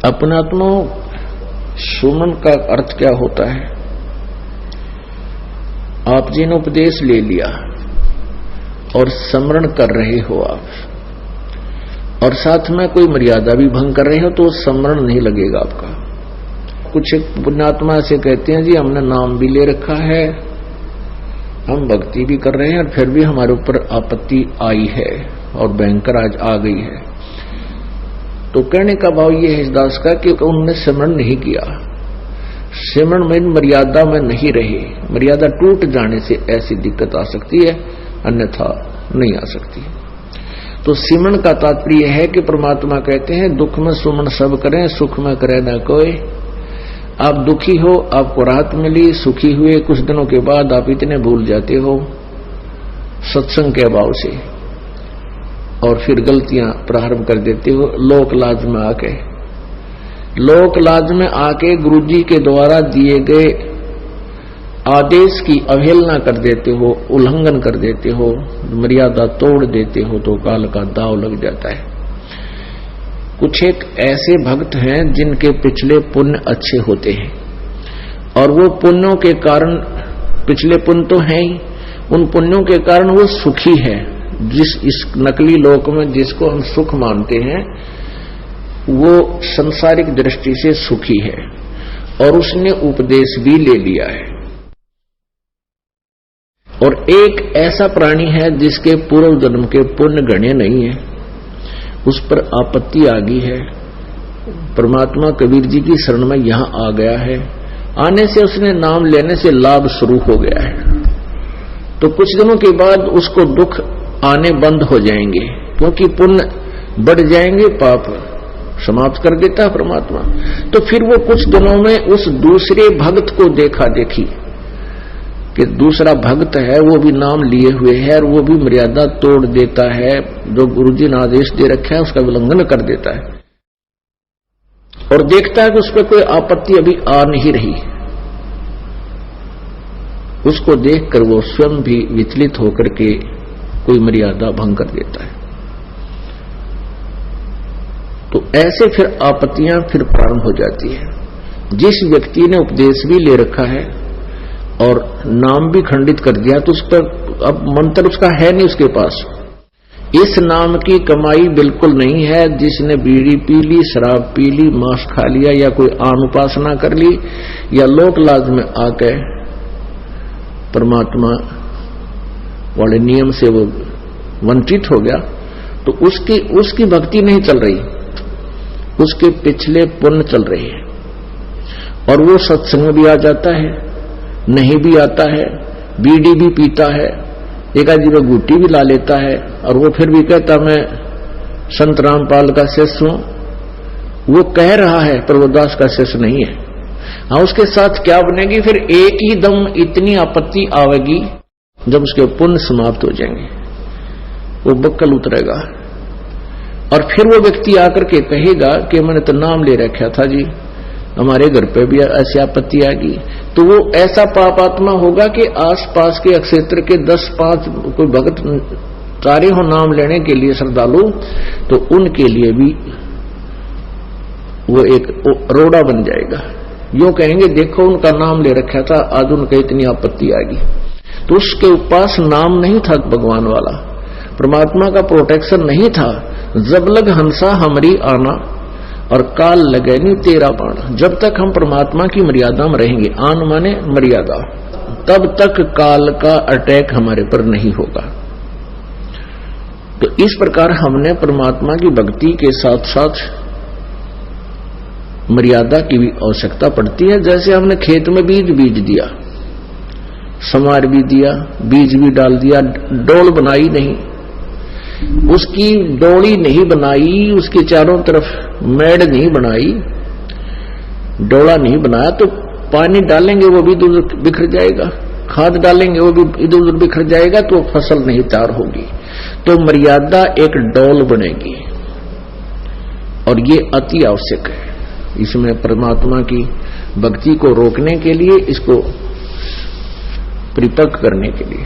अपनात्मा सुमन का अर्थ क्या होता है? आप जिन उपदेश ले लिया और स्मरण कर रहे हो आप, और साथ में कोई मर्यादा भी भंग कर रहे हो तो स्मरण नहीं लगेगा आपका। कुछ पुण्यात्मा से कहते हैं जी हमने नाम भी ले रखा है, हम भक्ति भी कर रहे हैं और फिर भी हमारे ऊपर आपत्ति आई है और भयंकर आज आ गई है। तो कहने का भाव ये है इस दास का कि उन्होंने स्मरण नहीं किया, स्मरण में मर्यादा में नहीं रहे। मर्यादा टूट जाने से ऐसी दिक्कत आ सकती है, अन्यथा नहीं आ सकती। तो सिमरण का तात्पर्य है कि परमात्मा कहते हैं दुख में सुमन सब करें, सुख में करे न कोई। आप दुखी हो, आपको राहत मिली, सुखी हुए, कुछ दिनों के बाद आप इतने भूल जाते हो सत्संग के अभाव से, और फिर गलतियां प्रारंभ कर देते हो। लोक लाज में आके, लोक लाज में आके गुरुजी के द्वारा दिए गए आदेश की अवहेलना कर देते हो, उल्लंघन कर देते हो, मर्यादा तोड़ देते हो, तो काल का दाव लग जाता है। कुछ एक ऐसे भक्त हैं जिनके पिछले पुण्य अच्छे होते हैं और वो पुण्यों के कारण, पिछले पुण्य तो हैं ही, उन पुण्यों के कारण वो सुखी है। जिस इस नकली लोक में जिसको हम सुख मानते हैं वो संसारिक दृष्टि से सुखी है और उसने उपदेश भी ले लिया है। और एक ऐसा प्राणी है जिसके पूर्व जन्म के पुण्य गणे नहीं है, उस पर आपत्ति आ गई है। परमात्मा कबीर जी की शरण में यहां आ गया है, आने से उसने नाम लेने से लाभ शुरू हो गया है। तो कुछ दिनों के बाद उसको दुख आने बंद हो जाएंगे क्योंकि पुण्य बढ़ जाएंगे, पाप समाप्त कर देता है परमात्मा। तो फिर वो कुछ दिनों में उस दूसरे भक्त को देखा देखी कि दूसरा भक्त है, वो भी नाम लिए हुए है और वो भी मर्यादा तोड़ देता है, जो गुरुजी ने आदेश दे रखा है उसका उल्लंघन कर देता है, और देखता है कि उस पर कोई आपत्ति अभी आ नहीं रही। उसको देखकर वो स्वयं भी विचलित होकर के कोई मर्यादा भंग कर देता है। तो ऐसे फिर आपत्तियां फिर प्रारंभ हो जाती है। जिस व्यक्ति ने उपदेश भी ले रखा है और नाम भी खंडित कर दिया तो उस पर अब मंत्र उसका है नहीं उसके पास, इस नाम की कमाई बिल्कुल नहीं है। जिसने बीड़ी पी ली, शराब पी ली, मांस खा लिया या कोई आन उपासना कर ली या लोक लाज में आके परमात्मा वाले नियम से वो वंचित हो गया, तो उसकी भक्ति नहीं चल रही, उसके पिछले पुण्य चल रहे हैं। और वो सत्संग भी आ जाता है, नहीं भी आता है, बीड़ी भी पीता है, एक आदमी में गुट्टी भी ला लेता है, और वो फिर भी कहता मैं संत रामपाल का शिष्य हूं। वो कह रहा है पर वो दास का शिष्य नहीं है। हाँ, उसके साथ क्या बनेगी? फिर एक ही दम इतनी आपत्ति आवेगी जब उसके पुण्य समाप्त हो जाएंगे, वो बक्कल उतरेगा और फिर वो व्यक्ति आकर के कहेगा कि मैंने तो नाम ले रखा था जी, हमारे घर पे भी ऐसी आपत्ति आ गई। तो वो ऐसा पापात्मा होगा कि आसपास के क्षेत्र के 10-5 कोई भक्त चारे हो नाम लेने के लिए श्रद्धालु, तो उनके लिए भी वो एक रोड़ा बन जाएगा। यो कहेंगे देखो उनका नाम ले रखा था, आज उनका इतनी आपत्ति आ गई। तो उसके पास नाम नहीं था भगवान वाला, परमात्मा का प्रोटेक्शन नहीं था। जब लग हंसा हमरी आना और काल लगे नहीं तेरा बाण। जब तक हम परमात्मा की मर्यादा में रहेंगे, आन माने मर्यादा, तब तक काल का अटैक हमारे पर नहीं होगा। तो इस प्रकार हमने परमात्मा की भक्ति के साथ साथ मर्यादा की भी आवश्यकता पड़ती है। जैसे हमने खेत में बीज दिया, समार भी दिया, बीज भी डाल दिया, डोल बनाई नहीं, उसकी डोली नहीं बनाई, उसके चारों तरफ मेड़ नहीं बनाई, डोला नहीं बनाया, तो पानी डालेंगे वो भी इधर उधर बिखर जाएगा, खाद डालेंगे वो भी इधर उधर बिखर जाएगा, तो फसल नहीं तैयार होगी। तो मर्यादा एक डोल बनेगी और ये अति आवश्यक है। इसमें परमात्मा की भक्ति को रोकने के लिए, इसको परिपक्व करने के लिए।